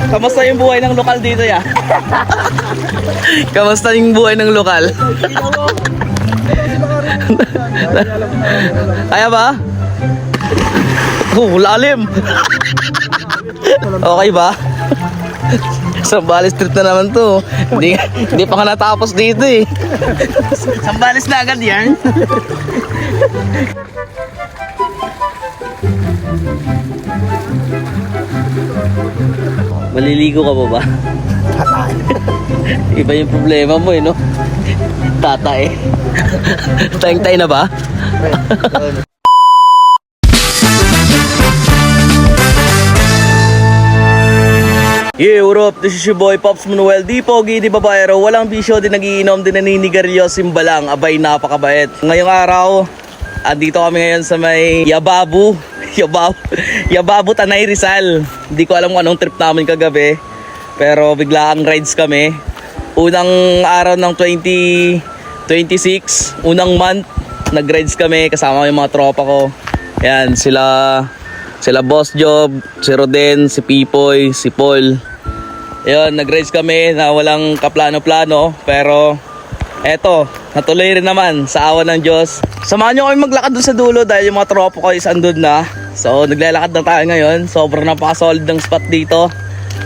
Kamusta yung buhay ng lokal dito ya? Kamusta yung buhay ng lokal? Kaya ba? Lalim. Okay ba? Sambales trip na naman to. Hindi pa nga natapos dito eh. Sambales na agad yan. Maliligo ka pa ba? Iba yung problema mo eh, no? Tatae. Tayong-tay na ba? Yeah, what up? This is your boy Pops Manuel. Di pogi, di babayero. Walang bisyo, di nagiinom, di naninigarilyo. Simbalang, abay, napakabait. Ngayong araw, andito kami ngayon sa may Yababu. Yababu, Tanay, Rizal. Hindi ko alam kung anong trip namin kagabi. Pero bigla ang rides kami. Unang araw ng 2026, unang month, nag-rides kami kasama yung mga tropa ko. Yan, sila Boss Job, si Roden, si Pipoy, si Paul. Ayun, nag-rides kami na walang kaplano-plano. Pero eto, natuloy rin naman sa awa ng Diyos. Samahan nyo kami maglakad doon sa dulo dahil yung mga tropa ko is andun na. So naglalakad na tayo ngayon. Sobrang napaka-solid ng spot dito.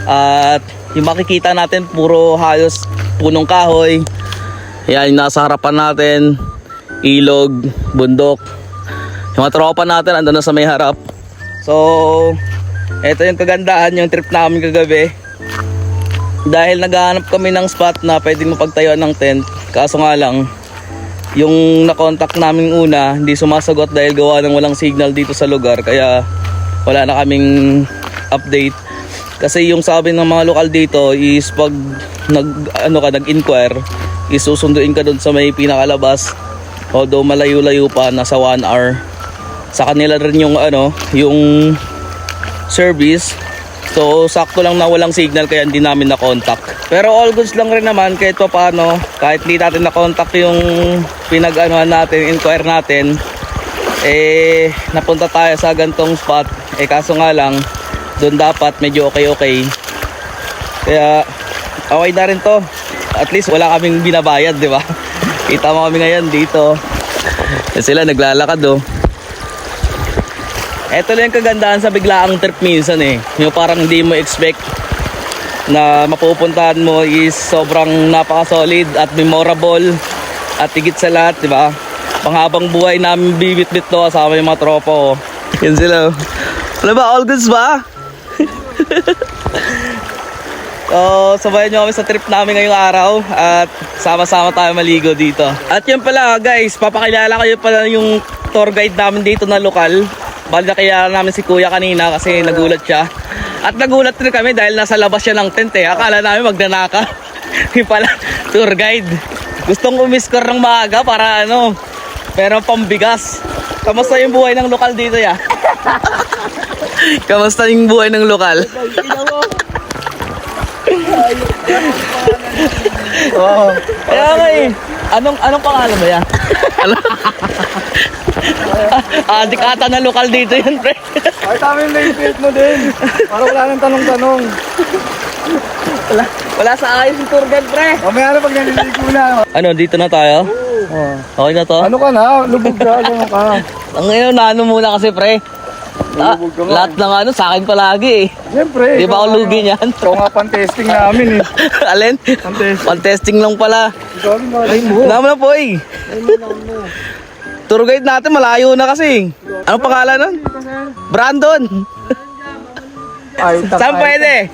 At yung makikita natin puro halos punong kahoy. Yan, yung nasa harapan natin, ilog, bundok. Yung mga tropa natin andun na sa may harap. So eto yung kagandahan yung trip namin kagabi. Dahil naghahanap kami ng spot na pwedeng mapagtayuan ng tent. Kaso nga lang, yung nakontak namin una hindi sumasagot dahil gawa ng walang signal dito sa lugar. Kaya wala na kaming update. Kasi yung sabi ng mga lokal dito is pag nag-inquire, is susunduin ka doon sa may pinakalabas. Although malayo-layo pa, nasa 1 hour. Sa kanila rin yung yung service. So sakto lang na walang signal kaya hindi namin na-contact. Pero all goods lang rin naman kahit pa paano. Kahit hindi natin na-contact yung inquire natin, napunta tayo sa gantong spot. Kaso nga lang, doon dapat medyo okay. Kaya okay na rin to. At least wala kaming binabayad, di ba? Kita mo kami ngayon dito. Sila naglalakad oh. Ito lang yung kagandahan sa biglaang trip minsan eh. Yung parang hindi mo expect na mapupuntahan mo is sobrang napaka-solid at memorable. At higit sa lahat, di ba? Panghabang buhay namin bibit-bit to kasama yung mga tropa oh. Yan sila. Ano ba? All goods ba? So, sabayan nyo kami sa trip namin ngayong araw at sama-sama tayo maligo dito. At yun pala guys, papakilala kayo pala yung tour guide namin dito na lokal. Bali nakilala namin si Kuya kanina kasi nagulat siya. At nagulat rin kami dahil nasa labas siya ng tent eh. Akala namin magnanaka. Yung pala, tour guide. Gustong umiskor ng maaga para pero pambigas. Kamusta yung buhay ng lokal dito ya? Kamusta yung buhay ng lokal? Oh. Kaya nga eh. Anong pangalan mo yan? Adik ata na lokal dito yun, pre. Ay, tama yung naipit mo din. Para wala nang tanong-tanong. Wala sa ayos yung tour guide, pre. Mamaya na pag naliligo na. Dito na tayo? Oh. Okay na to? Ano ka na? Lubog ka, ano ka? Ang muna kasi, pre. Lahat ng sa akin palagi eh. Siyempre. Di ba ako lugi niyan? Ikaw nga pan-testing namin eh. Alin? Pan-testing lang pala. Ay mo. Naman na po eh. Tour guide natin malayo na kasi. Anong pangalan nun? Brandon. Ay, Saan pwede?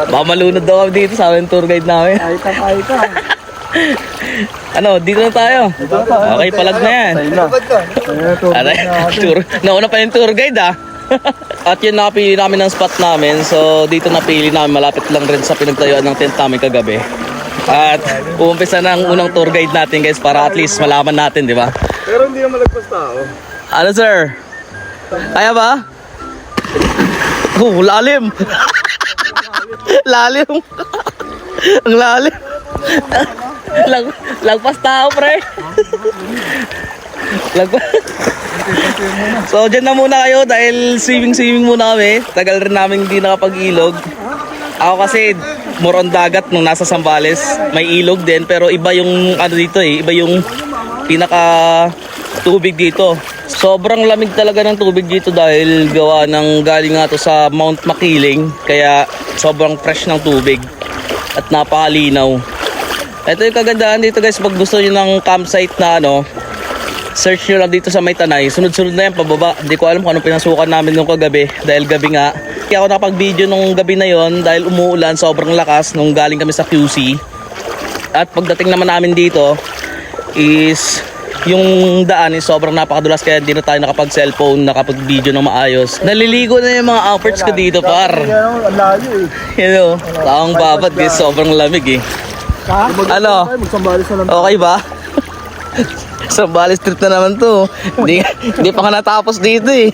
Baka malunod daw kami dito sa amin tour guide namin. Ay, ka. Dito na tayo. Okay, palag na yan. Nauna pa yung tour guide ah. At yun, napili namin ng spot namin. So dito napili namin, malapit lang rin sa pinagtayuan ng tent namin kagabi. At uumpisa ng unang tour guide natin guys para at least malaman natin, di ba? Pero hindi naman malagpas tao. Ano sir? Kaya ba? Lalim. Lalim. Ang lalim. Lagpas tao, pre. So dyan na muna kayo dahil swimming muna kami. Tagal rin namin hindi nakapag-ilog. Ako kasi more on dagat nung nasa Zambales. May ilog din pero iba yung ano dito eh. Iba yung pinaka tubig dito. Sobrang lamig talaga ng tubig dito dahil gawa ng galing nga to sa Mount Makiling. Kaya sobrang fresh ng tubig at napakalinaw. Ito yung kagandahan dito guys, pag gusto nyo ng campsite na ano, search nyo lang dito sa May Tanay. Sunod-sunod na yan pababa. Hindi ko alam kung anong pinasukan namin nung kagabi dahil gabi nga. Kaya ako nakapag-video nung gabi na yon dahil umuulan, sobrang lakas nung galing kami sa QC. At pagdating naman namin dito is yung daan is sobrang napakadulas kaya hindi na tayo nakapag-cellphone, nakapag-video ng maayos. Naliligo na yung mga outfits ko dito par. Ang layo eh. You know, taong babad guys, sobrang lamig eh. Ano? Magsambales na lang. Okay ba? Zambales trip na naman to. Hindi pa ka natapos dito eh.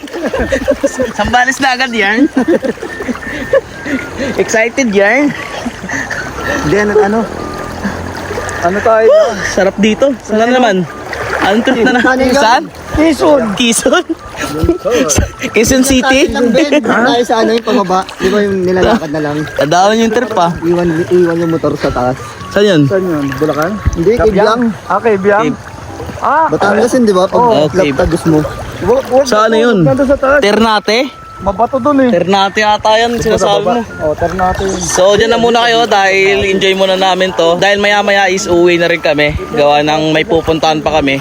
Zambales na agad yan. Excited yan. Hindi, ano? Ano tayo? Sarap dito. Saan na naman? Anong trip na naman? Saan? Quezon. Quezon? Quezon City? Tayo sa ano yung pababa, di ba yung nilalakad na lang? Tadawan yung trip pa. Iwan yung motor sa taas. Saan yun? Saan yun? Bulacan? Hindi, Kibyang. Okay, Biang. Batangas yun, di ba? Pag Okay. laptagos mo. Saan ano yun? Nandun sa taas. Ternate? Mabato dun eh. Ternate ata yan sinasabi mo. O, Ternate yun. So dyan na muna kayo dahil enjoy muna namin to. Dahil maya maya is uwi na rin kami. Gawa ng may pupuntahan pa kami.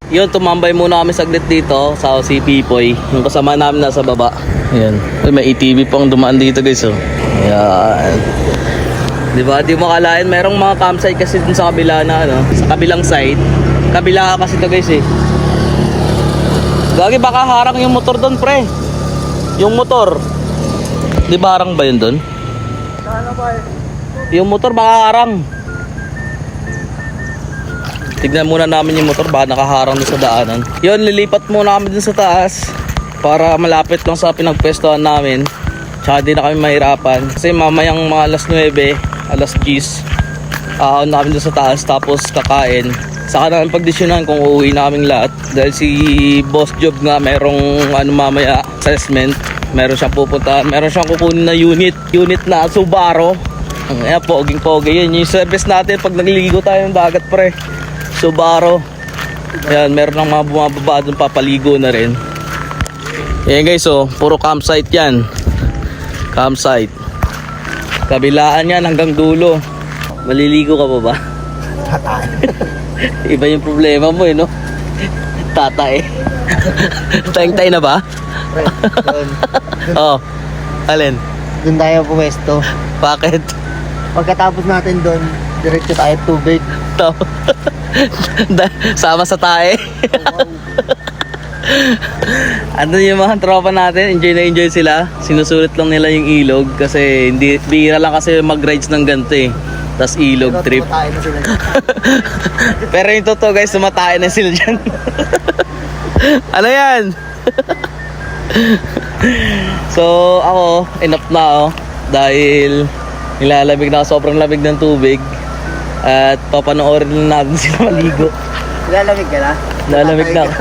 Yun, tumambay muna kami saglit dito sa si Pipoy. Yung kasama namin nasa baba. Ayan. Ay, may ATV pang dumaan dito guys. Oh. Ayan. Diba? Di mo akalain. Merong mga campsite kasi dun sa kabila na ano. Sa kabilang side. Kabila kasi to guys eh. Gagi baka harang yung motor doon pre. Yung motor. Di ba harang ba yun doon? Saan ba eh? Yung motor baka harang. Tignan muna namin yung motor, baka nakaharang doon sa daanan. Yun, lilipat muna kami dun sa taas para malapit lang sa pinagpwestuhan namin. Tsaka di na kami mahirapan. Kasi mamayang mga alas 9, alas 10, na kami dun sa taas tapos kakain. Saka namin pagdesyonan kung uuwi na kaming lahat. Dahil si Boss Job nga merong mamaya assessment. Meron siyang pupunta, meron siyang kukunin na unit na Subaru. Ayan, poging-pogi yun. Yung service natin pag nagliligo tayo ng dagat pre. Subaru. Ayan, meron ng mga bumababa doon, papaligo na rin. Ayan guys, oh, puro campsite yan. Campsite. Kabilaan yan hanggang dulo. Maliligo ka pa ba? Iba yung problema mo eh, no? Tatae. Tayong-tay na ba? Oh, alin? Doon tayo pumesto. Bakit? Pagkatapos natin doon, diretso tayo tubig. Sama sa tae. Ano yung mga tropa natin, enjoy na enjoy sila. Sinusulit lang nila yung ilog kasi hindi bihira lang kasi mag-rides ng ganito eh. Tas ilog trip. Tayo na sila. Pero yung totoo guys, sumatayin na sila dyan. Ano yan? So ako, enough na ako. Dahil nilalamig na ako, sobrang lamig ng tubig. At papanoorin na natin sila maligo. Lalamig ka na? Lalamig na ako.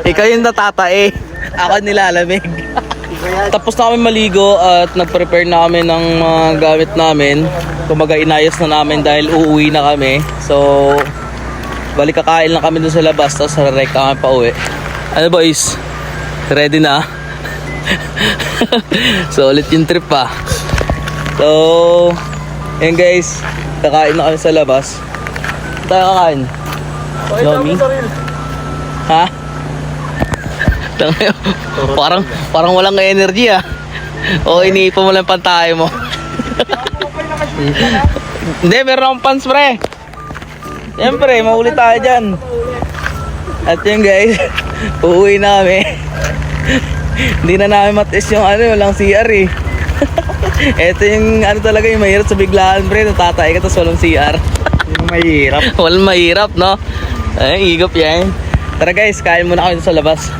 Ikaw yung natatae. Ako nilalamig. Tapos na kami maligo at nag-prepare na kami ng mga gamit namin. Kumaga inayos na namin dahil uuwi na kami. So, balik kakain lang kami dun sa labas. Tapos rarek kami pa uwi. Ano boys? Ready na? So, ulit yung trip pa. So, yun guys, kakain na kami sa labas. Saan tayo kakain? Yomi? Ha? parang walang energy ah. O iniipon mo lang pantay mo. Hindi, meron akong pants pre. Siyempre, maulit tayo dyan. At yun guys, uuwi na kami. Hindi na namin matis yung walang CR eh. Ito yung talaga yung mahirap sa biglaan pre. Natatay ka tapos walang CR. Yung mahirap. Walang mahirap no. Ay, igop yan. Tara guys, kain muna kami sa labas.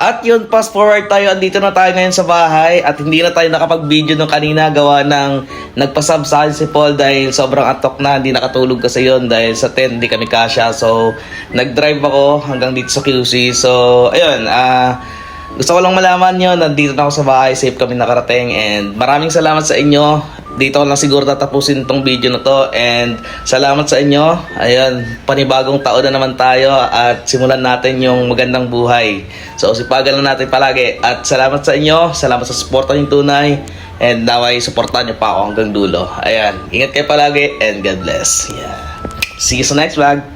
At yun, fast forward tayo, andito na tayo ngayon sa bahay at hindi na tayo nakapag-video nung kanina gawa ng nagpasub sa akin si Paul dahil sobrang atok na, hindi nakatulog kasi yun dahil sa 10 hindi kami kasya. So, nag-drive ako hanggang dito sa QC. So, ayun, gusto ko lang malaman nyo, nandito na ako sa bahay, safe kami nakarating and maraming salamat sa inyo. Dito ko lang siguro tatapusin tong video na to and salamat sa inyo. Ayun, panibagong taon na naman tayo at simulan natin yung magandang buhay. So sipagan lang natin palagi at salamat sa inyo, salamat sa suporta yung tunay and naway suportahan nyo pa ako hanggang dulo. Ayan, ingat kayo palagi and God bless. Yeah. See you sa next vlog.